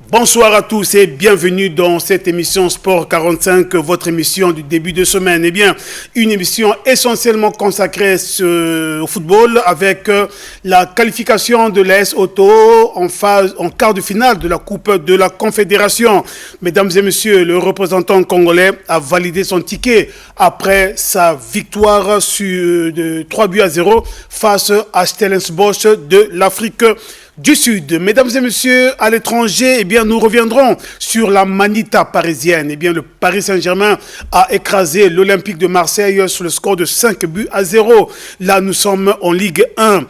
Bonsoir à tous et bienvenue dans cette émission Sport 45, votre émission du début de semaine. Eh bien, une émission essentiellement consacrée au football avec la qualification de l'AS Auto en quart de finale de la Coupe de la Confédération. Mesdames et messieurs, le représentant congolais a validé son ticket après sa victoire de 3-0 face à Stellenbosch de l'Afrique du Sud. Mesdames et messieurs, à l'étranger, eh bien, nous reviendrons sur la manita parisienne. Eh bien, le Paris Saint-Germain a écrasé l'Olympique de Marseille sur le score de 5-0. Là, nous sommes en Ligue 1.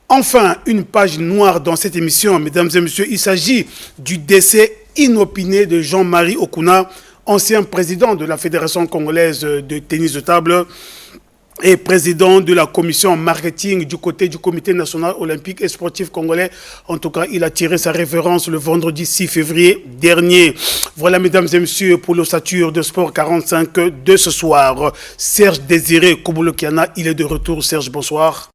Enfin, une page noire dans cette émission, mesdames et messieurs, il s'agit du décès inopiné de Jean-Marie Okuna, ancien président de la Fédération congolaise de tennis de table et président de la commission marketing du côté du Comité national olympique et sportif congolais. En tout cas, il a tiré sa révérence le vendredi 6 février dernier. Voilà, mesdames et messieurs, pour l'ossature de Sport 45 de ce soir. Serge Désiré Kouboulokiana, il est de retour. Serge, bonsoir.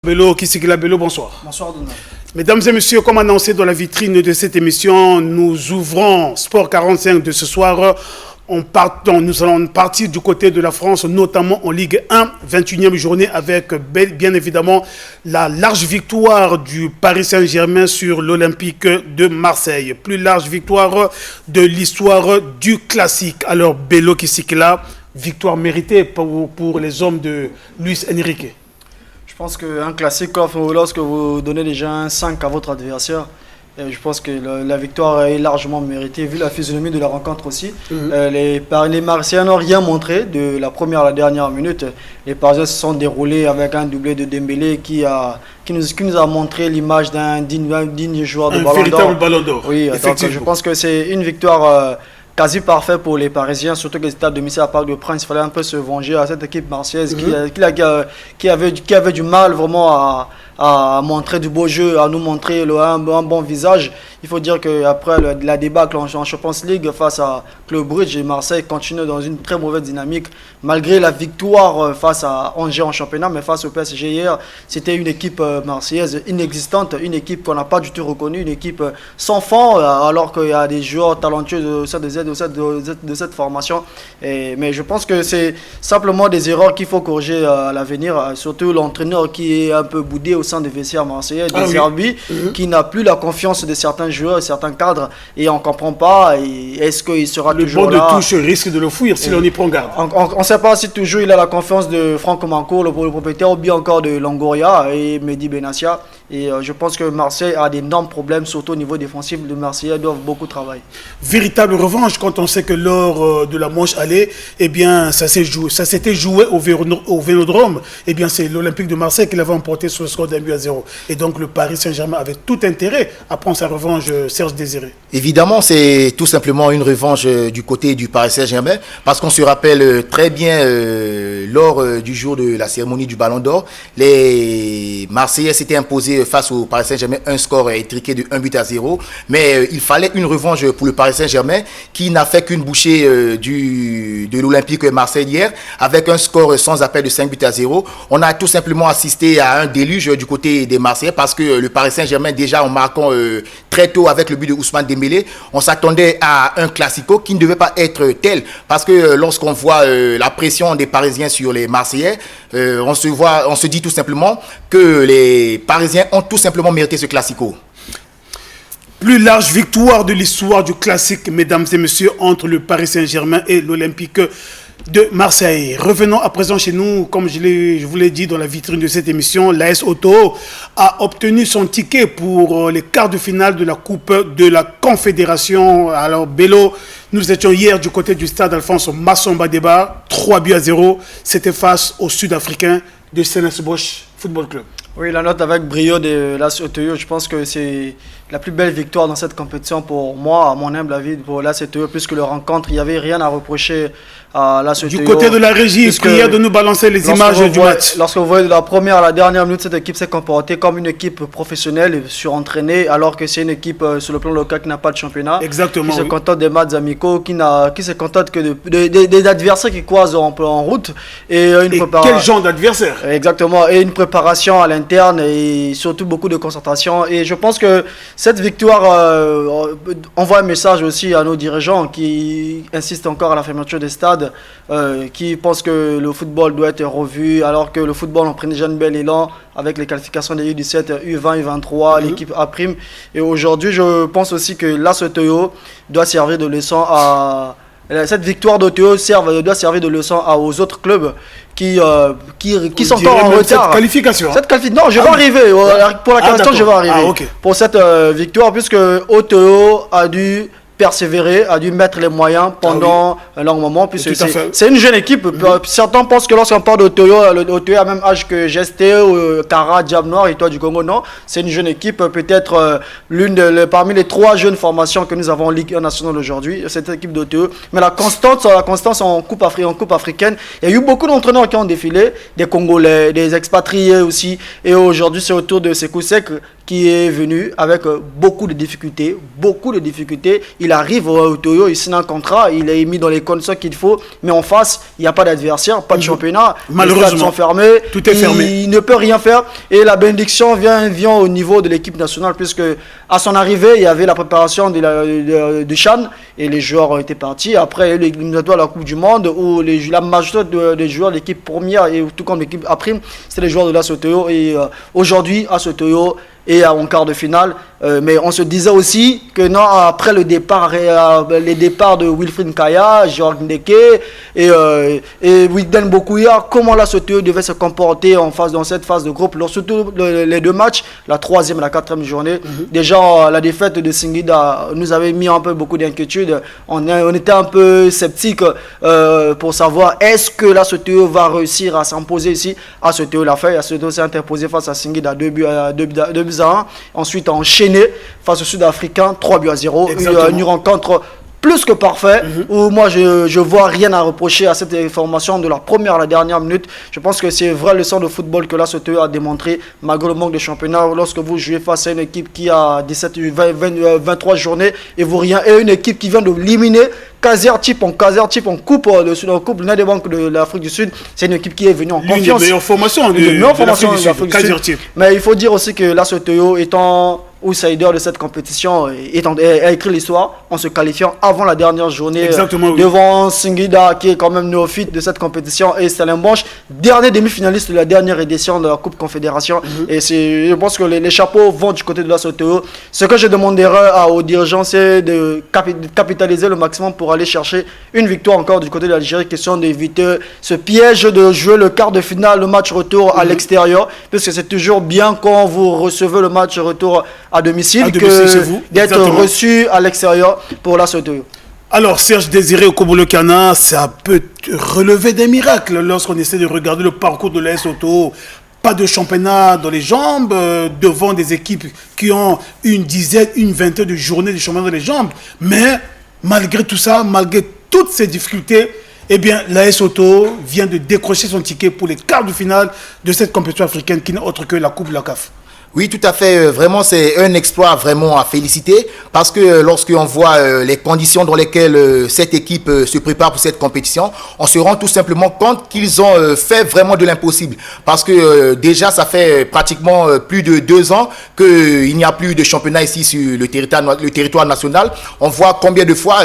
Bello, Kisikila Bello, bonsoir. Bonsoir, Donald. Mesdames et messieurs, comme annoncé dans la vitrine de cette émission, nous ouvrons Sport 45 de ce soir. Nous allons partir du côté de la France, notamment en Ligue 1, 21e journée, avec bien évidemment la large victoire du Paris Saint-Germain sur l'Olympique de Marseille. Plus large victoire de l'histoire du classique. Alors, Bello Kisikela, victoire méritée pour les hommes de Luis Enrique. Je pense qu'un classique, lorsque vous donnez déjà un 5 à votre adversaire, je pense que la victoire est largement méritée, vu la physionomie de la rencontre aussi. Les Marseillais n'ont rien montré de la première à la dernière minute. Les Parisiens se sont déroulés avec un doublé de Dembélé qui nous a montré l'image d'un digne joueur de Ballon d'Or. Un véritable Ballon d'Or. Oui, donc je pense que c'est une victoire quasi parfaite pour les Parisiens, surtout que les étapes de domicile à Parc des Princes. Il fallait un peu se venger à cette équipe marseillaise qui avait du mal vraiment à montrer du beau jeu, à nous montrer un bon visage. Il faut dire qu'après la débâcle en Champions League face à Club Brugge, Marseille continue dans une très mauvaise dynamique. Malgré la victoire face à Angers en championnat, mais face au PSG hier, c'était une équipe marseillaise inexistante, une équipe qu'on n'a pas du tout reconnue, une équipe sans fond, alors qu'il y a des joueurs talentueux de cette formation. Mais je pense que c'est simplement des erreurs qu'il faut corriger à l'avenir, surtout l'entraîneur qui est un peu boudé au sein des vestiaires marseillais, des Serbie, qui n'a plus la confiance de certains joueurs et certains cadres, et on ne comprend pas. Est-ce qu'il sera toujours là? Le banc de touche risque de le fuir si l'on y prend garde. On ne sait pas si toujours il a la confiance de Franck Mancourt, le propriétaire, ou bien encore de Longoria et Mehdi Benassia. Et je pense que Marseille a d'énormes problèmes, surtout au niveau défensif. Les Marseillais doivent beaucoup travailler. Véritable revanche quand on sait que lors de la manche allée, eh bien, ça s'était joué au Vélodrome. Eh bien, c'est l'Olympique de Marseille qui l'avait emporté sur le score d'1-0. Et donc, le Paris Saint-Germain avait tout intérêt à prendre sa revanche, Serge Désiré. Évidemment, c'est tout simplement une revanche du côté du Paris Saint-Germain, parce qu'on se rappelle très bien lors du jour de la cérémonie du Ballon d'Or, les Marseillais s'étaient imposés face au Paris Saint-Germain un score étriqué de 1-0, mais il fallait une revanche pour le Paris Saint-Germain qui n'a fait qu'une bouchée de l'Olympique Marseille hier avec un score sans appel de 5-0. On a tout simplement assisté à un déluge du côté des Marseillais parce que le Paris Saint-Germain, déjà en marquant très tôt avec le but de Ousmane Dembélé, on s'attendait à un classico qui ne devait pas être tel, parce que lorsqu'on voit la pression des Parisiens sur les Marseillais, on se dit tout simplement que les Parisiens ont tout simplement mérité ce classico. Plus large victoire de l'histoire du classique, mesdames et messieurs, entre le Paris Saint-Germain et l'Olympique de Marseille. Revenons à présent chez nous. Comme je vous l'ai dit dans la vitrine de cette émission, l'AS Auto a obtenu son ticket pour les quarts de finale de la Coupe de la Confédération. Alors, Bello, nous étions hier du côté du stade Alphonse Massomba Débat, 3-0. C'était face au Sud-Africain de Stellenbosch Football Club. Oui, la note avec brio de l'AS Auto, je pense que c'est la plus belle victoire dans cette compétition pour moi, à mon humble avis, pour l'AS Auto, puisque le rencontre, il n'y avait rien à reprocher à l'AS Auto. Du côté de la régie, prière de nous balancer les images du match. Lorsque vous voyez de la première à la dernière minute, cette équipe s'est comportée comme une équipe professionnelle et surentraînée, alors que c'est une équipe sur le plan local qui n'a pas de championnat. Exactement. Qui se contente des matchs amicaux, qui se contente que des adversaires qui croisent en route. Et quel genre d'adversaire? Exactement. Et une préparation à l'interne et surtout beaucoup de concentration. Et je pense que Cette victoire envoie un message aussi à nos dirigeants qui insistent encore à la fermeture des stades, qui pensent que le football doit être revu, alors que le football en prenait déjà une belle élan avec les qualifications des U17, U20, U23, l'équipe A'. Et aujourd'hui, je pense aussi que l'AS-Otoyo doit servir de leçon à... Cette victoire d'Otoyo doit servir de leçon aux autres clubs qui sont encore en retard. Cette qualification. Non, je vais arriver. Pour la qualification, je vais arriver. Okay. Pour cette victoire, puisque Otoyo a dû persévérer, a dû mettre les moyens pendant un long moment, puisque c'est une jeune équipe. Certains pensent que lorsqu'on parle d'Otoyo, l'Otoyo a le même âge que GST, Kara, Diable Noir et toi du Congo. Non, c'est une jeune équipe, peut-être parmi les 3 jeunes formations que nous avons en Ligue 1 nationale aujourd'hui, cette équipe d'Otoyo. Mais la constance en Coupe africaine, il y a eu beaucoup d'entraîneurs qui ont défilé, des Congolais, des expatriés aussi, et aujourd'hui c'est au tour de Sekou Sek qui est venu avec beaucoup de difficultés. Il arrive au Otoyo, il signe un contrat, il est mis dans les conditions qu'il faut, mais en face, il n'y a pas d'adversaire, pas de championnat. Malheureusement, les stades sont fermés, tout est fermé. Il ne peut rien faire. Et la bénédiction vient au niveau de l'équipe nationale, puisque à son arrivée, il y avait la préparation du CHAN, et les joueurs étaient partis. Après, l'éliminatoire de la Coupe du Monde, où la majorité des joueurs de l'équipe première, et tout comme l'équipe A', c'est les joueurs de l'AS-Otoyo. Et aujourd'hui, AS-Otoyo et en quart de finale, mais on se disait aussi que non, après les départs de Wilfried Nkaya, Georges Ndeke et Wigden Bokouya, comment l'AS-Otoyo devait se comporter dans cette phase de groupe, surtout les 2 matchs, la 3e et la 4e journée. Déjà la défaite de Singida nous avait mis un peu beaucoup d'inquiétude. On était un peu sceptique pour savoir est-ce que l'AS-Otoyo va réussir à s'imposer ici. AS-Otoyo l'a fait, AS-Otoyo s'est interposé face à Singida 2 buts à 1. Ensuite enchaîné face au Sud-Africain 3-0. Une rencontre plus que parfait, où moi je vois rien à reprocher à cette formation de la première à la dernière minute. Je pense que c'est une vraie leçon de football que l'AS-Otoyo a démontré malgré le manque de championnat. Lorsque vous jouez face à une équipe qui a 23 journées et vous rien, et une équipe qui vient de l'éliminer Kazertip en coupe le Net des banques de l'Afrique du Sud, c'est une équipe qui est venue en confiance. L'une des meilleures formations de l'Afrique du Sud. Mais il faut dire aussi que l'AS-Otoyo étant outsider de cette compétition a écrit l'histoire en se qualifiant avant la dernière journée devant Singida qui est quand même néophyte de cette compétition et Stellenbosch, dernier demi-finaliste de la dernière édition de la Coupe Confédération. Et je pense que les chapeaux vont du côté de l'AS-Otoyo. Ce que je demanderai aux dirigeants, c'est de capitaliser le maximum pour aller chercher une victoire encore du côté de l'Algérie, question d'éviter ce piège de jouer le quart de finale, le match retour à l'extérieur, parce que c'est toujours bien quand vous recevez le match retour à domicile que d'être reçu à l'extérieur pour l'AS-Otoyo. Alors Serge Désiré Okobolo-Kana, ça peut relever des miracles lorsqu'on essaie de regarder le parcours de l'AS-Otoyo. Pas de championnat dans les jambes, devant des équipes qui ont une dizaine, une vingtaine de journées de championnat dans les jambes. Mais malgré tout ça, malgré toutes ces difficultés, eh bien, l'AS-Otoyo vient de décrocher son ticket pour les quarts de finale de cette compétition africaine qui n'est autre que la Coupe de la CAF. Oui, tout à fait. Vraiment, c'est un exploit vraiment à féliciter parce que lorsqu'on voit les conditions dans lesquelles cette équipe se prépare pour cette compétition, on se rend tout simplement compte qu'ils ont fait vraiment de l'impossible. Parce que déjà, ça fait pratiquement plus de 2 ans qu'il n'y a plus de championnat ici sur le territoire national. On voit combien de fois,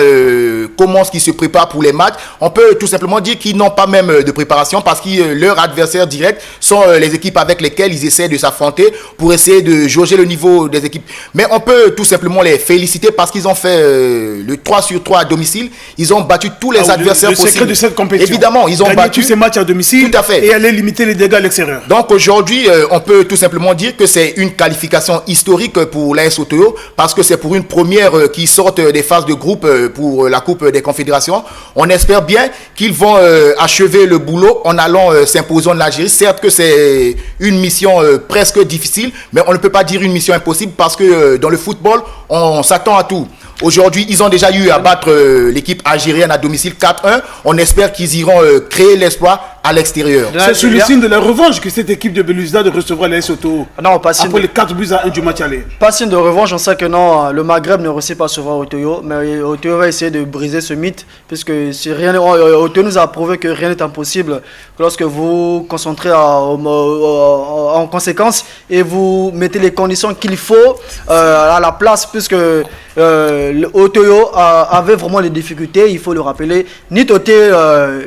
comment est-ce qu'ils se préparent pour les matchs. On peut tout simplement dire qu'ils n'ont pas même de préparation parce que leurs adversaires directs sont les équipes avec lesquelles ils essaient de s'affronter pour essayer de jauger le niveau des équipes. Mais on peut tout simplement les féliciter parce qu'ils ont fait le 3-sur-3 à domicile. Ils ont battu tous les adversaires possibles. Le secret de cette compétition. Évidemment, ils ont battu tous ces matchs à domicile. Tout à fait. Et aller limiter les dégâts à l'extérieur. Donc aujourd'hui, on peut tout simplement dire que c'est une qualification historique pour l'AS-Otoyo parce que c'est pour une première qui sortent des phases de groupe pour la Coupe des Confédérations. On espère bien qu'ils vont achever le boulot en allant s'imposer en Algérie. Certes que c'est une mission presque difficile, mais on ne peut pas dire une mission impossible parce que dans le football, on s'attend à tout. Aujourd'hui, ils ont déjà eu à battre l'équipe algérienne à domicile 4-1. On espère qu'ils iront créer l'espoir à l'extérieur. C'est sur le signe de la revanche que cette équipe de Belouizdad recevra l'AS Oto. Non, pas signe. Après les 4-1 du match aller. Pas signe de revanche, on sait que non, le Maghreb ne reçoit pas souvent Otoyo, mais Otoyo va essayer de briser ce mythe, puisque Otoyo nous a prouvé que rien n'est impossible lorsque vous concentrez en conséquence et vous mettez les conditions qu'il faut à la place, puisque Otoyo avait vraiment des difficultés, il faut le rappeler, ni doter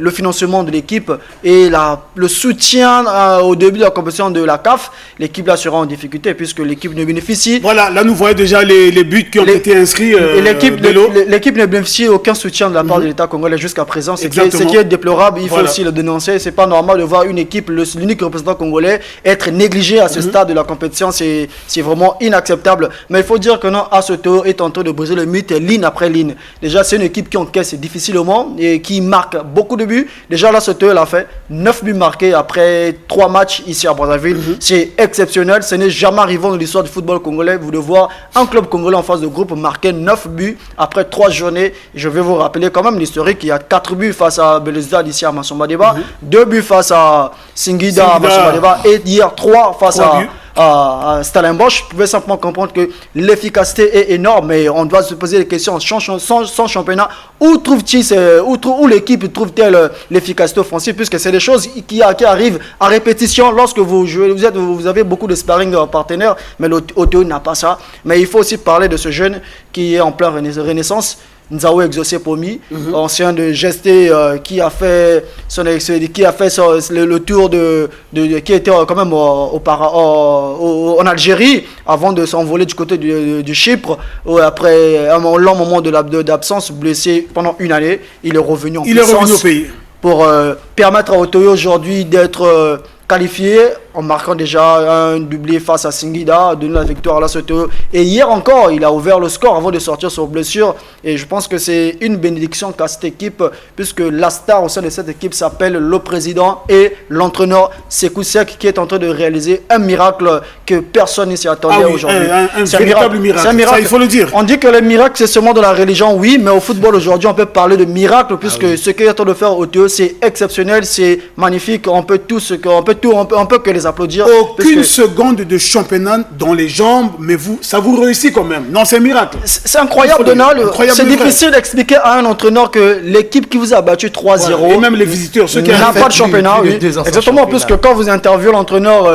le financement de l'équipe et le soutien au début de la compétition de la CAF, l'équipe là sera en difficulté puisque l'équipe ne bénéficie. Voilà, là nous voyons déjà les buts qui ont été inscrits. L'équipe ne bénéficie aucun soutien de la part de l'État congolais jusqu'à présent, ce qui est déplorable, il faut aussi le dénoncer. C'est pas normal de voir une équipe, l'unique représentant congolais, être négligé à ce stade de la compétition, c'est vraiment inacceptable. Mais il faut dire que non, Asoto est en train de briser le mythe ligne après ligne. Déjà, c'est une équipe qui encaisse difficilement et qui marque beaucoup de buts. Déjà, là, Soto, elle a fait 9 buts marqués après 3 matchs ici à Brazzaville. C'est exceptionnel. Ce n'est jamais arrivé dans l'histoire du football congolais. Vous devez voir un club congolais en phase de groupe marquer 9 buts après 3 journées. Je vais vous rappeler quand même l'historique. Il y a 4 buts face à Belouizdad ici à Masamba Deba, 2 buts face à Singida à Masamba Deba et hier 3 face à Stellenbosch. Vous pouvez simplement comprendre que l'efficacité est énorme, mais on doit se poser des questions. Sans championnat, où l'équipe trouve-t-elle l'efficacité offensive, puisque c'est des choses qui arrivent à répétition lorsque vous jouez, vous avez beaucoup de sparring partenaires, mais l'Oto n'a pas ça. Mais il faut aussi parler de ce jeune qui est en pleine renaissance. Nzao Exaucé Pomi, ancien de Gesté, qui a fait le tour qui était quand même en Algérie avant de s'envoler du côté du Chypre, après un long moment d'absence, blessé pendant une année. Il est revenu en puissance. Il est revenu au pays pour permettre à Otoyo aujourd'hui d'être qualifié en marquant déjà un doublé face à Singida, donné la victoire à la Soto. Et hier encore, il a ouvert le score avant de sortir sur blessure. Et je pense que c'est une bénédiction qu'a cette équipe, puisque la star au sein de cette équipe s'appelle le président et l'entraîneur Sekou Sek, qui est en train de réaliser un miracle que personne ne s'y attendait aujourd'hui. Un véritable miracle. Ça, il faut le dire. On dit que le miracle, c'est seulement dans la religion, oui, mais au football aujourd'hui, on peut parler de miracle, puisque ce qu'il est en train de faire Otoyo, c'est exceptionnel, c'est magnifique. On peut que les applaudir. Aucune seconde de championnat dans les jambes, mais ça vous réussit quand même. Non, c'est un miracle. C'est incroyable, Donald. C'est difficile d'expliquer à un entraîneur que l'équipe qui vous a battu 3-0, et même les visiteurs, ceux qui n'ont pas de championnat. Exactement, puisque quand vous interviewez l'entraîneur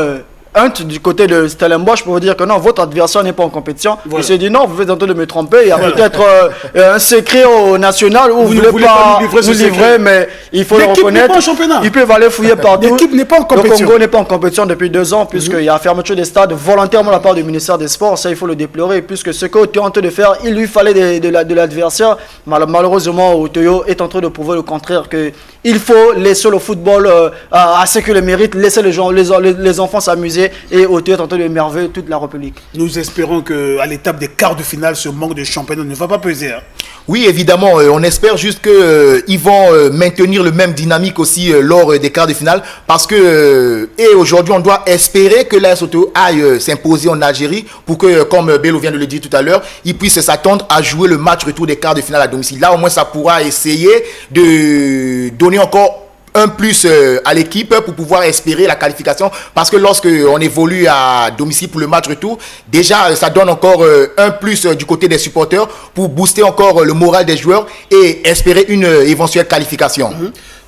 du côté de Stellenbosch, pour vous dire que non, votre adversaire n'est pas en compétition. Il s'est dit non, vous êtes en train de me tromper. Il y a peut-être un secret au national où vous ne voulez pas vous livrer, mais il faut le reconnaître. Ils peuvent aller fouiller partout. L'équipe n'est pas en compétition. Le Congo n'est pas en compétition depuis 2 ans, puisqu'il y a fermeture des stades volontairement de la part du ministère des Sports. Ça, il faut le déplorer, puisque ce qu'Otoyo est en train de faire, il lui fallait de l'adversaire. Malheureusement, Otoyo est en train de prouver le contraire, qu'il faut laisser le football à ce que le mérite, laisser les enfants s'amuser. Et Otoyo est en train d'émerveiller toute la République. Nous espérons qu'à l'étape des quarts de finale, ce manque de championnat ne va pas peser. Oui, évidemment, on espère juste qu'ils vont maintenir le même dynamique aussi lors des quarts de finale, parce que aujourd'hui, on doit espérer que l'AS Otoyo aille s'imposer en Algérie pour que, comme Bello vient de le dire tout à l'heure, ils puissent s'attendre à jouer le match retour des quarts de finale à domicile. Là, au moins, ça pourra essayer de donner encore un plus à l'équipe pour pouvoir espérer la qualification, parce que lorsque on évolue à domicile pour le match retour, déjà ça donne encore un plus du côté des supporters pour booster encore le moral des joueurs et espérer une éventuelle qualification.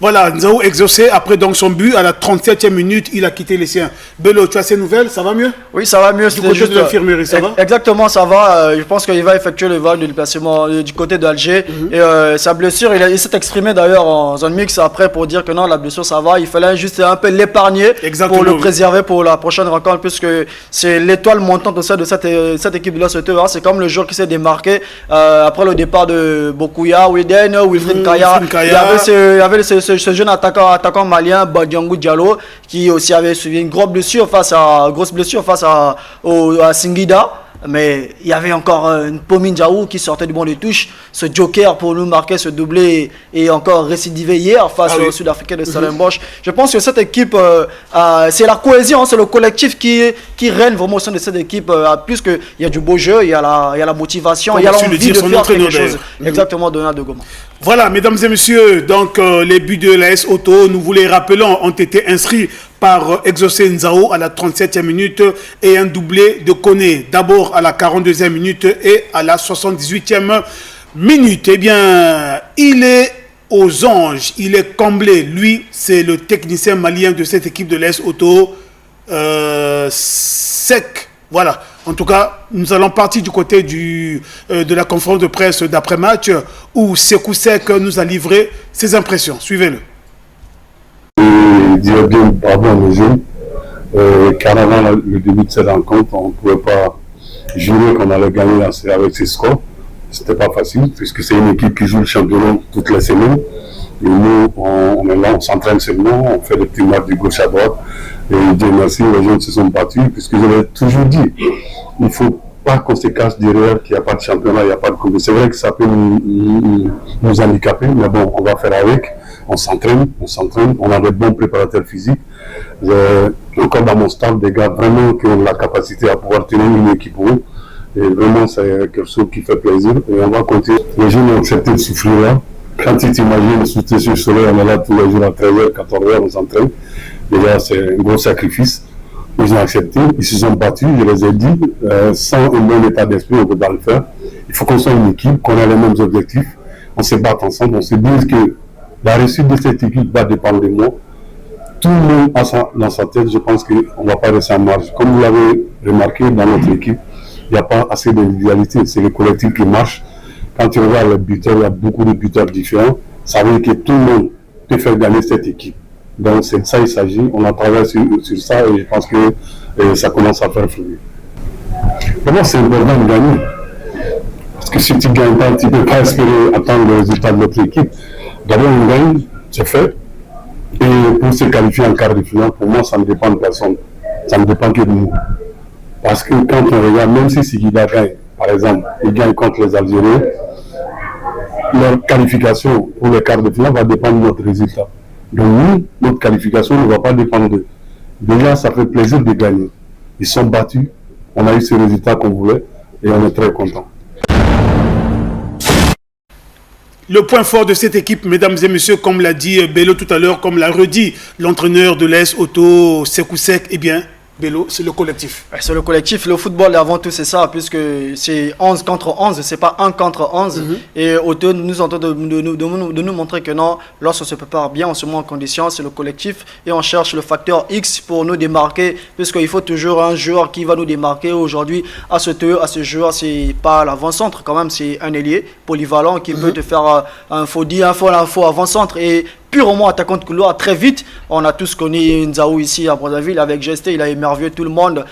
Voilà, Nzao Exaucé, après donc son but, à la 37e minute, il a quitté les siens. Bello, tu as ces nouvelles, ça va mieux? Oui, ça va mieux. Du côté de l'infirmerie, ça va? Exactement, ça va. Je pense qu'il va effectuer le vol de déplacement du côté d'Alger. Et sa blessure, il s'est exprimé d'ailleurs en zone mixte après pour dire que non, la blessure, ça va. Il fallait juste un peu l'épargner pour le préserver pour la prochaine rencontre, puisque c'est l'étoile montante au sein de cette équipe de la Soto. C'est comme le joueur qui s'est démarqué après le départ de Bokuya, Widen, Wilfried Kaya. Il y avait ce jeune attaquant malien, Badiangou Diallo, qui aussi avait suivi une grosse blessure face à Singida. Mais il y avait encore Pomine Diaw qui sortait du banc de touche, ce joker pour nous marquer ce doublé et encore récidivé hier face au Sud-Africain de Stellenbosch. Je pense que cette équipe, c'est la cohésion, c'est le collectif qui règne vraiment au sein de cette équipe, puisqu'il y a du beau jeu, il y a la motivation, il y a l'envie de faire quelque chose. Exactement, Donald de Goma. Voilà, mesdames et messieurs, donc les buts de l'AS Auto, nous vous les rappelons, ont été inscrits par Exaucé Nzao à la 37e minute et un doublé de Koné, d'abord à la 42e minute et à la 78e minute. Eh bien, il est aux anges, il est comblé. Lui, c'est le technicien malien de cette équipe de l'AS Auto, Sec. Voilà. En tout cas, nous allons partir du côté de la conférence de presse d'après-match où Sekou Sek nous a livré ses impressions. Suivez-le. Je dirais bien bravo à nos jeunes, car avant le début de cette rencontre, on ne pouvait pas jurer qu'on allait gagner avec ces scores. C'était pas facile, puisque c'est une équipe qui joue le championnat toutes les semaines. Et nous, on est là, on s'entraîne seulement, on fait des petits matchs de gauche à droite. Et Dieu merci, les jeunes se sont battus, puisque je l'ai toujours dit, il ne faut pas qu'on se cache derrière qu'il n'y a pas de championnat, il n'y a pas de coupe. C'est vrai que ça peut nous handicaper, mais bon, on va faire avec. On s'entraîne, on a de bons préparateurs physiques. J'ai encore dans mon staff des gars vraiment qui ont la capacité à pouvoir tenir une équipe haut. Et vraiment, c'est quelque chose qui fait plaisir. Et on va continuer. Les jeunes ont accepté de souffrir là. Quand tu t'imagines, sous le soleil, on est là tous les jours à 13h, 14h, on s'entraîne. Déjà, c'est un gros sacrifice. Ils ont accepté, ils se sont battus, je les ai dit, sans un bon état d'esprit, on ne peut pas le faire. Il faut qu'on soit une équipe, qu'on ait les mêmes objectifs, on se batte ensemble, on se dise que la réussite de cette équipe va dépendre de moi. Tout le monde a ça dans sa tête, je pense qu'on ne va pas rester en marge. Comme vous l'avez remarqué dans notre équipe, il n'y a pas assez d'individualité, c'est le collectif qui marche. Quand tu regardes les buteurs, il y a beaucoup de buteurs différents, ça veut dire que tout le monde peut faire gagner cette équipe. Donc c'est de ça qu'il s'agit, on a travaillé sur ça et je pense que ça commence à faire fruit. D'abord c'est important de gagner, parce que si tu ne gagnes pas, tu ne peux pas espérer attendre le résultat de notre équipe. D'abord on gagne, c'est fait, et pour se qualifier en quart de finale, pour moi ça ne dépend de personne, ça ne dépend que de nous. Parce que quand on regarde, même si Sigida gagne, par exemple, il gagne contre les Algériens, leur qualification pour les quarts de finale va dépendre de notre résultat. Donc nous, notre qualification ne va pas dépendre d'eux. Déjà, ça fait plaisir de gagner. Ils sont battus, on a eu ce résultat qu'on voulait et on est très contents. Le point fort de cette équipe, mesdames et messieurs, comme l'a dit Bello tout à l'heure, comme l'a redit l'entraîneur de l'AS Auto, Sekou Sek, eh bien, Bello, c'est le collectif. C'est le collectif. Le football, avant tout, c'est ça, puisque c'est 11 contre 11, c'est pas 1 contre 11. Et Auto nous entend de nous montrer que non, lorsqu'on se prépare bien, on se met en condition, c'est le collectif. Et on cherche le facteur X pour nous démarquer, puisqu'il faut toujours un joueur qui va nous démarquer. Aujourd'hui, à ce joueur, c'est pas l'avant-centre, quand même, c'est un ailier polyvalent qui peut te faire un faux avant-centre. Et purement attaquant de couloir, très vite. On a tous connu Nzao ici à Brazzaville avec Gesté, il a émerveillé tout le monde.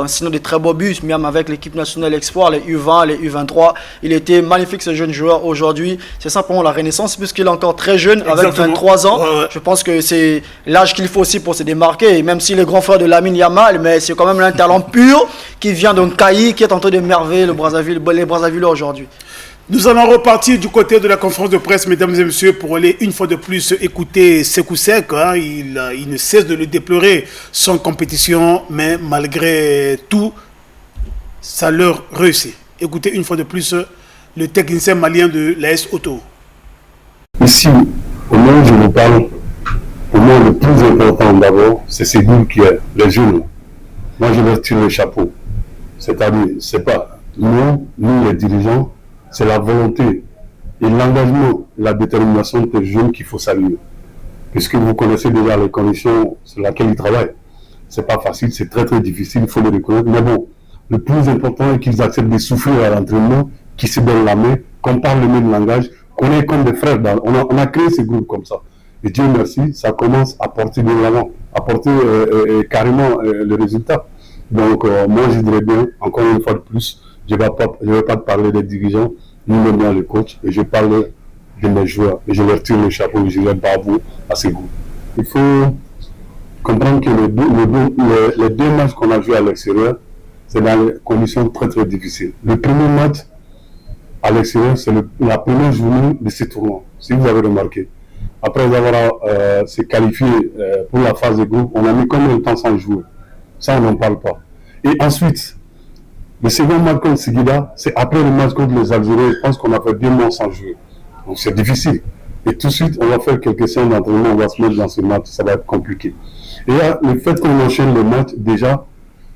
Sinon, de très beaux buts, même avec l'équipe nationale Espoir, les U20, les U23. Il était magnifique ce jeune joueur aujourd'hui. C'est simplement la renaissance, puisqu'il est encore très jeune, avec 23 ans. Ouais. Je pense que c'est l'âge qu'il faut aussi pour se démarquer. Et même si le grand frère de Lamine Yamal, mais c'est quand même un talent pur qui vient d'un cahier qui est en train d'émerveiller les Brazzavillois aujourd'hui. Nous allons repartir du côté de la conférence de presse, mesdames et messieurs, pour aller une fois de plus écouter Sekou Sek. Hein. Il ne cesse de le déplorer sans compétition, mais malgré tout, ça leur réussit. Écoutez une fois de plus le technicien malien de l'AS Auto. Ici, au moment où je vous parle, pour moi le plus important d'abord, c'est ces groupes qui est les jeunes. Moi, je leur tire le chapeau. C'est-à-dire, c'est pas nous les dirigeants, c'est la volonté et l'engagement, la détermination des jeunes qu'il faut saluer. Puisque vous connaissez déjà les conditions sur lesquelles ils travaillent. C'est pas facile, c'est très très difficile, il faut le reconnaître. Mais bon, le plus important est qu'ils acceptent de souffrir à l'entraînement, qu'ils se donnent la main, qu'on parle le même langage, qu'on est comme des frères. On a créé ces groupes comme ça. Et Dieu merci, ça commence à porter de l'avant, à porter carrément le résultat. Donc moi je dirais bien, encore une fois de plus, je ne vais pas te parler des dirigeants, ni même bien le coach, et je parle de mes joueurs. Et je leur tire le chapeau, je leur bravo à ces groupes. Il faut comprendre que les deux matchs qu'on a joués à l'extérieur, c'est dans des conditions très très difficiles. Le premier match à l'extérieur, c'est la première journée de ce tournoi, si vous avez remarqué. Après avoir se qualifié pour la phase de groupe, on a mis combien de temps sans jouer? Ça, on n'en parle pas. Et ensuite, le second match contre Singida, c'est après le match contre les Algériens, je pense qu'on a fait 2 mois sans jouer. Donc c'est difficile. Et tout de suite, on va faire quelques séances d'entraînement, on va se mettre dans ce match, ça va être compliqué. Et là, le fait qu'on enchaîne le match, déjà,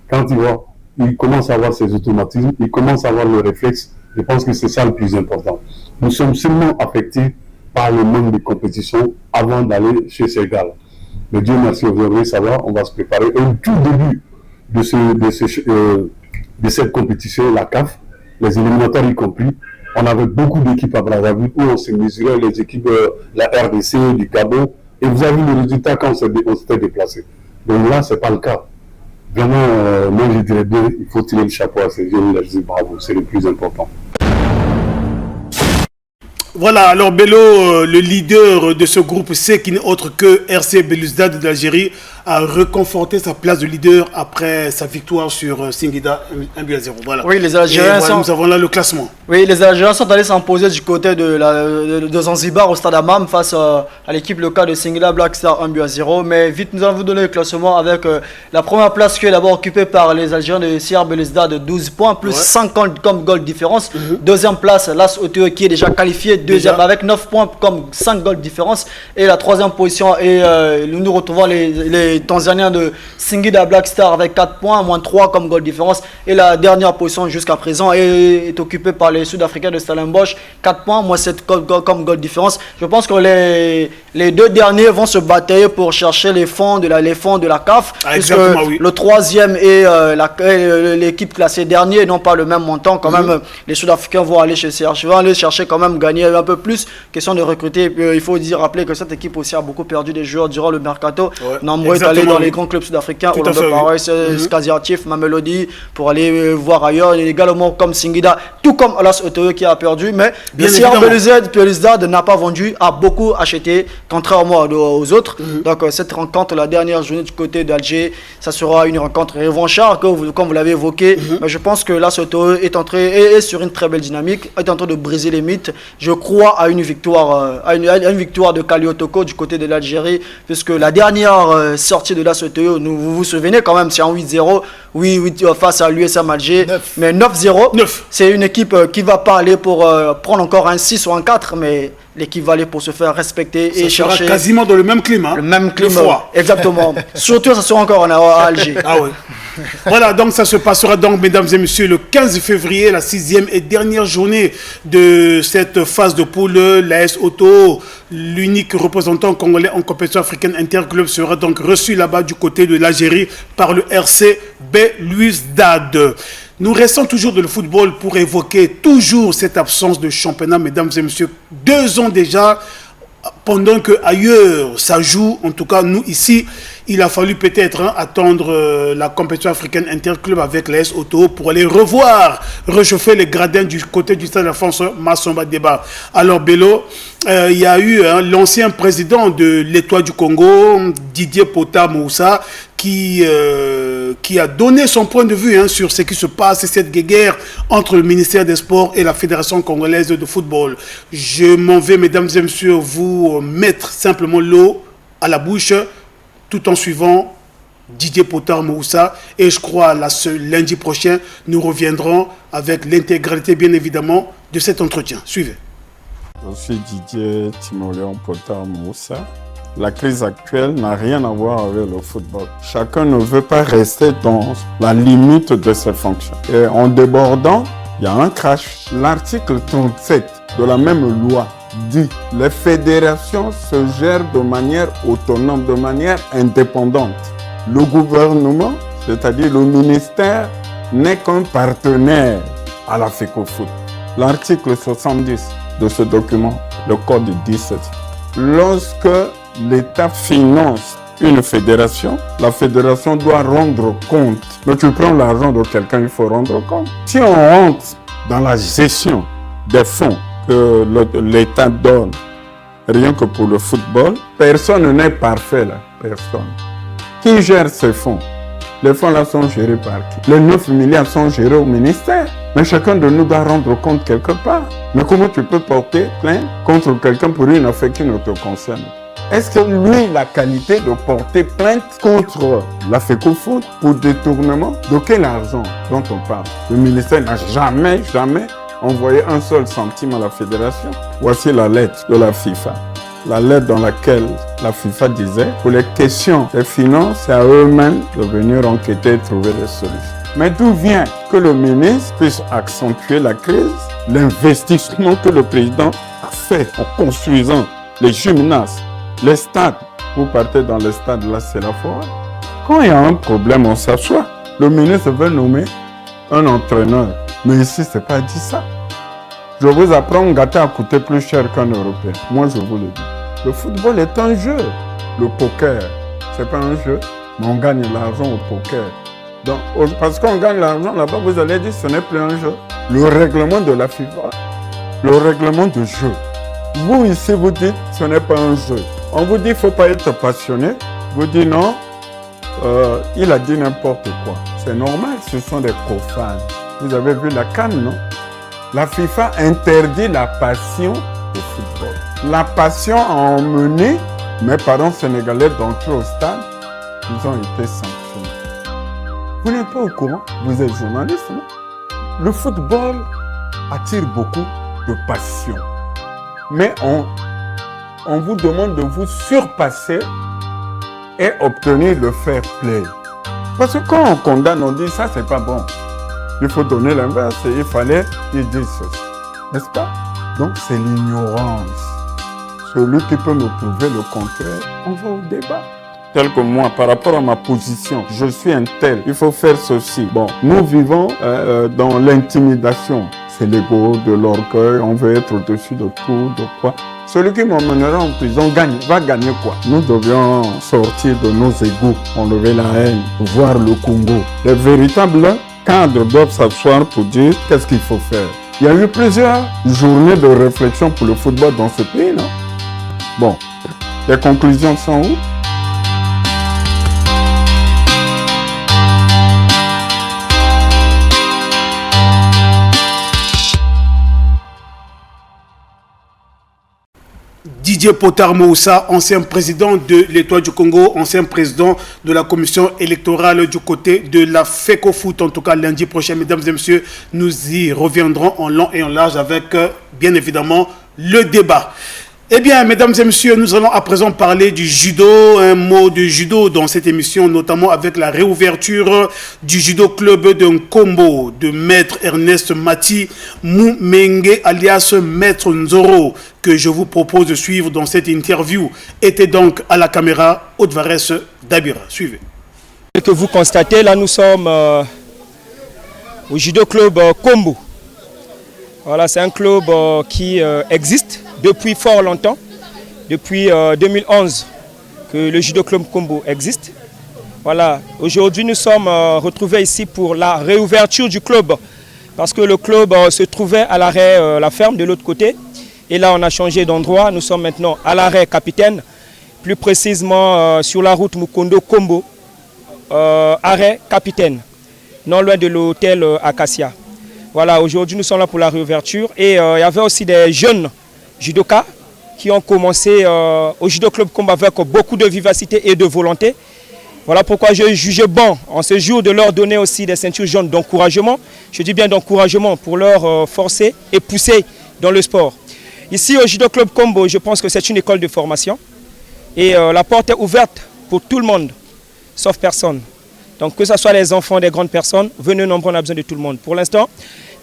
quand il commence à avoir ses automatismes, il commence à avoir le réflexe, je pense que c'est ça le plus important. Nous sommes seulement affectés par le manque de compétition avant d'aller chez ces gars-là. Mais Dieu merci, aujourd'hui, ça va, on va se préparer. Et au tout début de cette compétition, la CAF, les éliminatoires y compris, on avait beaucoup d'équipes à Brazzaville où on se mesurait les équipes de la RDC, du Gabon, et vous avez vu le résultat quand on s'était déplacé. Donc là, ce n'est pas le cas. Vraiment, moi je dirais bien, il faut tirer le chapeau à ces jeunes, je dis bravo, c'est le plus important. Voilà, alors Bello, le leader de ce groupe C, qui n'est autre que RC Belouizdad d'Algérie, a reconforté sa place de leader après sa victoire sur Singida 1-0. Voilà. Oui, les Algériens voilà, nous avons là le classement. Oui, les Algériens sont allés s'imposer du côté de Zanzibar au stade Amam face à l'équipe locale de Singida Black Star 1-0. Mais vite, nous allons vous donner le classement avec la première place qui est d'abord occupée par les Algériens de CR Belouizdad de 12 points, plus 50 comme goal différence. Deuxième place, l'AS OTE qui est déjà qualifié, deuxième avec 9 points comme 5 goals différence. Et la troisième position, nous retrouvons les Tanzaniens de Singida Black Star avec 4 points, moins 3 comme goal différence. Et la dernière position jusqu'à présent est occupée par les Sud-Africains de Stellenbosch, 4 points, moins 7 comme goal différence. Je pense que les deux derniers vont se batailler pour chercher les fonds de la CAF. Puisque oui. Le troisième et l'équipe classée dernier n'ont pas le même montant. Quand même, les Sud-Africains vont aller chercher quand même gagner un peu plus. Question de recruter. Il faut rappeler que cette équipe aussi a beaucoup perdu des joueurs durant le mercato. Nombreux est allé dans les grands clubs sud-africains, Orlando Pirates, Skaziatif, Mamelodi, pour aller voir ailleurs. Les gars comme Singida, tout comme Alas Otoyo qui a perdu, mais le CR Belouizdad n'a pas vendu, a beaucoup acheté, contrairement aux autres. Donc cette rencontre, la dernière journée du côté d'Alger, ça sera une rencontre revancharde, comme vous l'avez évoqué. Mais je pense que Alas Otoyo est sur une très belle dynamique, est en train de briser les mythes. Je crois à une victoire, de Kali Otoko du côté de l'Algérie, puisque la dernière sortie de Alas Otoyo, vous vous souvenez quand même, c'est en 8-0, face à l'USM Alger, mais 9-0, c'est une équipe qui ne va pas aller pour prendre encore un 6 ou un 4, mais l'équipe va aller pour se faire respecter ça et chercher. Quasiment dans le même climat. Le même climat. Exactement. Surtout, ça sera encore à Alger. Ah oui. Voilà, donc ça se passera donc, mesdames et messieurs, le 15 février, la 6e et dernière journée de cette phase de poule. L'AS Auto, l'unique représentant congolais en compétition africaine interclub, sera donc reçu là-bas du côté de l'Algérie par le RC Belouizdad. Nous restons toujours dans le football pour évoquer toujours cette absence de championnat, mesdames et messieurs. 2 ans déjà, pendant que ailleurs ça joue, en tout cas nous ici, il a fallu peut-être attendre la compétition africaine interclub avec l'AS Auto pour aller réchauffer les gradins du côté du stade Alphonse Massomba Débat. Alors Bello, il y a eu l'ancien président de l'Étoile du Congo, Didier Pota Moussa, qui a donné son point de vue sur ce qui se passe, cette guerre entre le ministère des Sports et la Fédération congolaise de football. Je m'en vais, mesdames et messieurs, vous mettre simplement l'eau à la bouche tout en suivant Didier Pota Moussa. Et je crois lundi prochain, nous reviendrons avec l'intégralité, bien évidemment, de cet entretien. Suivez. Je suis Didier Timoléon Pota Moussa. La crise actuelle n'a rien à voir avec le football. Chacun ne veut pas rester dans la limite de ses fonctions. Et en débordant, il y a un crash. L'article 37 de la même loi dit que les fédérations se gèrent de manière autonome, de manière indépendante. Le gouvernement, c'est-à-dire le ministère, n'est qu'un partenaire à la FECOFOOT. L'article 70 de ce document, le code 17. Lorsque l'État finance une fédération, la fédération doit rendre compte. Mais tu prends l'argent de quelqu'un, il faut rendre compte. Si on rentre dans la gestion des fonds que l'État donne, rien que pour le football, personne n'est parfait là, personne. Qui gère ces fonds? Les fonds là sont gérés par qui? Les 9 milliards sont gérés au ministère. Mais chacun de nous doit rendre compte quelque part. Mais comment tu peux porter plainte contre quelqu'un pour une affaire qui ne te concerne? Est-ce que lui, la qualité de porter plainte contre la FECOFOOT pour détournement? De quel argent dont on parle? Le ministère n'a jamais envoyé un seul centime à la fédération. Voici la lettre de la FIFA. La lettre dans laquelle la FIFA disait, pour les questions des finances, c'est à eux-mêmes de venir enquêter et trouver des solutions. Mais d'où vient que le ministre puisse accentuer la crise? L'investissement que le président a fait en construisant les gymnases, les stades. Vous partez dans les stades, là c'est la forêt. Quand il y a un problème, on s'assoit. Le ministre veut nommer un entraîneur. Mais ici, c'est pas dit ça. Je vous apprends, gâteau a coûté plus cher qu'un Européen. Moi, je vous le dis. Le football est un jeu. Le poker, c'est pas un jeu, mais on gagne l'argent au poker. Donc, parce qu'on gagne l'argent là-bas, vous allez dire que ce n'est plus un jeu. Le règlement de la FIFA, le règlement de jeu. Vous, ici, vous dites que ce n'est pas un jeu. On vous dit qu'il ne faut pas être passionné. Vous dites non, il a dit n'importe quoi. C'est normal, ce sont des profanes. Vous avez vu la CAN, non? La FIFA interdit la passion au football. La passion a emmené mes parents sénégalais d'entrer au stade. Ils ont été sanctionnés. Vous n'êtes pas au courant? Vous êtes journaliste, non? Le football attire beaucoup de passion. Mais on vous demande de vous surpasser et obtenir le fair play. Parce que quand on condamne, on dit ça, c'est pas bon. Il faut donner l'inverse et il fallait qu'ils disent ceci. N'est-ce pas? Donc c'est l'ignorance. Celui qui peut me prouver le contraire, on va au débat. Tel que moi, par rapport à ma position, je suis un tel, il faut faire ceci. Bon, nous vivons dans l'intimidation. C'est l'ego, de l'orgueil, on veut être au-dessus de tout, de quoi. Celui qui m'emmènera en prison va gagner quoi? Nous devions sortir de nos égos, enlever la haine, voir le Congo. Les véritables cadres doivent s'asseoir pour dire qu'est-ce qu'il faut faire. Il y a eu plusieurs journées de réflexion pour le football dans ce pays, non? Bon, les conclusions sont où? Didier Potard Moussa, ancien président de l'Étoile du Congo, ancien président de la commission électorale du côté de la FECOFOOT. En tout cas, lundi prochain, mesdames et messieurs, nous y reviendrons en long et en large avec, bien évidemment, le débat. Eh bien, mesdames et messieurs, nous allons à présent parler du judo, un mot de judo dans cette émission, notamment avec la réouverture du judo club de Nkombo, de maître Ernest Mati Moumenge, alias Maître Nzoro, que je vous propose de suivre dans cette interview. Était donc à la caméra Haute-Varès d'Abira. Suivez. Que vous constatez, là nous sommes au judo club Kombo. Voilà, c'est un club qui existe depuis fort longtemps, depuis 2011 que le judo club Kombo existe. Voilà, aujourd'hui nous sommes retrouvés ici pour la réouverture du club parce que le club se trouvait à l'arrêt La Ferme de l'autre côté et là on a changé d'endroit, nous sommes maintenant à l'arrêt Capitaine, plus précisément sur la route Mukondo Kombo, arrêt Capitaine, non loin de l'hôtel Acacia. Voilà, aujourd'hui nous sommes là pour la réouverture et il y avait aussi des jeunes judokas qui ont commencé au judo club Kombo avec beaucoup de vivacité et de volonté. Voilà pourquoi je jugeais bon en ce jour de leur donner aussi des ceintures jaunes d'encouragement. Je dis bien d'encouragement pour leur forcer et pousser dans le sport. Ici au judo club Kombo, je pense que c'est une école de formation et la porte est ouverte pour tout le monde, sauf personne. Donc que ce soit les enfants, des grandes personnes, venez nombreux, on a besoin de tout le monde. Pour l'instant,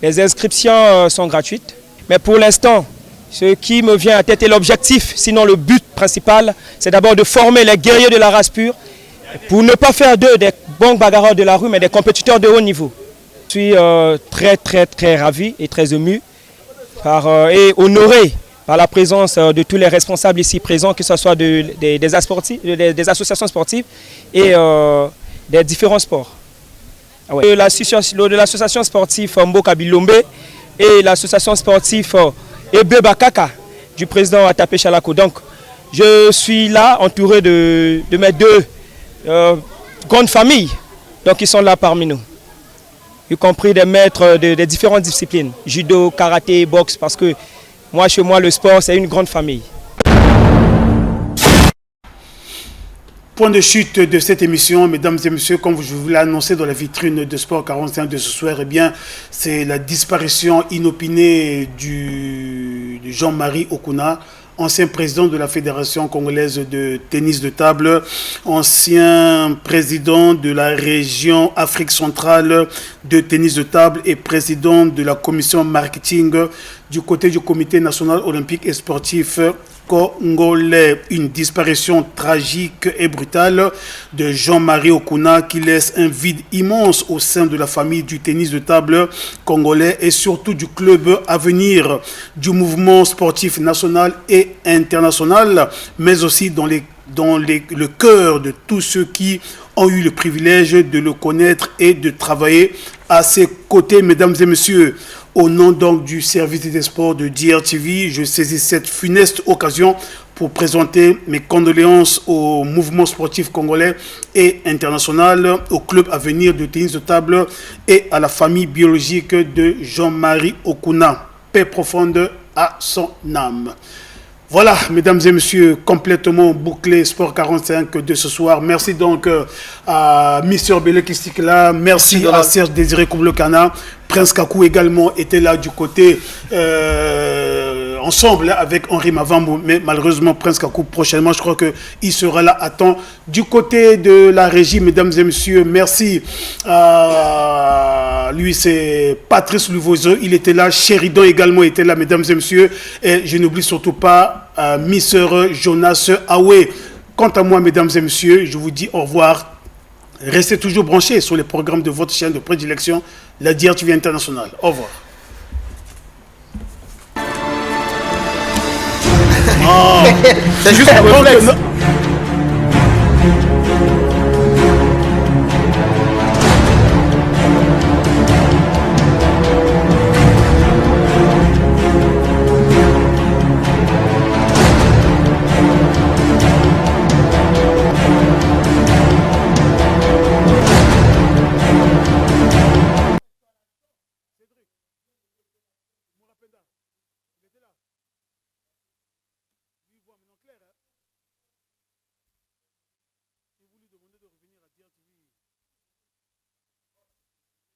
les inscriptions sont gratuites. Mais pour l'instant, ce qui me vient à tête et l'objectif, sinon le but principal, c'est d'abord de former les guerriers de la race pure pour ne pas faire d'eux des bons bagarreurs de la rue, mais des compétiteurs de haut niveau. Je suis très ravi et très ému et honoré par la présence de tous les responsables ici présents, que ce soit des associations sportives et des différents sports. De l'association sportive Mboka Bilombe et l'association sportive Ebe Bakaka du président Atapé Chalako. Donc je suis là entouré de mes deux grandes familles Donc ils sont là parmi nous, y compris des maîtres des différentes disciplines, judo, karaté, boxe, parce que moi, chez moi, le sport, c'est une grande famille. Point de chute de cette émission, mesdames et messieurs, comme je vous l'ai annoncé dans la vitrine de Sport 45 de ce soir, eh bien, c'est la disparition inopinée du Jean-Marie Okuna, ancien président de la Fédération congolaise de tennis de table, ancien président de la région Afrique centrale de tennis de table et président de la commission marketing du côté du Comité national olympique et sportif congolais. Une disparition tragique et brutale de Jean-Marie Okuna qui laisse un vide immense au sein de la famille du tennis de table congolais et surtout du club à venir du mouvement sportif national et international, mais aussi dans le cœur de tous ceux qui ont eu le privilège de le connaître et de travailler à ses côtés, mesdames et messieurs. Au nom donc du service des sports de DRTV, je saisis cette funeste occasion pour présenter mes condoléances au mouvement sportif congolais et international, au club à venir de tennis de table et à la famille biologique de Jean-Marie Okuna. Paix profonde à son âme. Voilà, mesdames et messieurs, complètement bouclé Sport 45 de ce soir. Merci donc à Mister Bele Kistikla, merci à Serge Désiré Koublokana. Prince Kakou également était là du côté ensemble avec Henri Mavambo, mais malheureusement Prince Kakou prochainement, je crois qu'il sera là à temps. Du côté de la régie, mesdames et messieurs, merci à lui, c'est Patrice Louvoiseau, il était là, Sheridan également était là, mesdames et messieurs, et je n'oublie surtout pas Mister Jonas Awe. Quant à moi, mesdames et messieurs, je vous dis au revoir. Restez toujours branchés sur les programmes de votre chaîne de prédilection, la DRTV International. Au revoir. Oh, c'est juste un réflexe.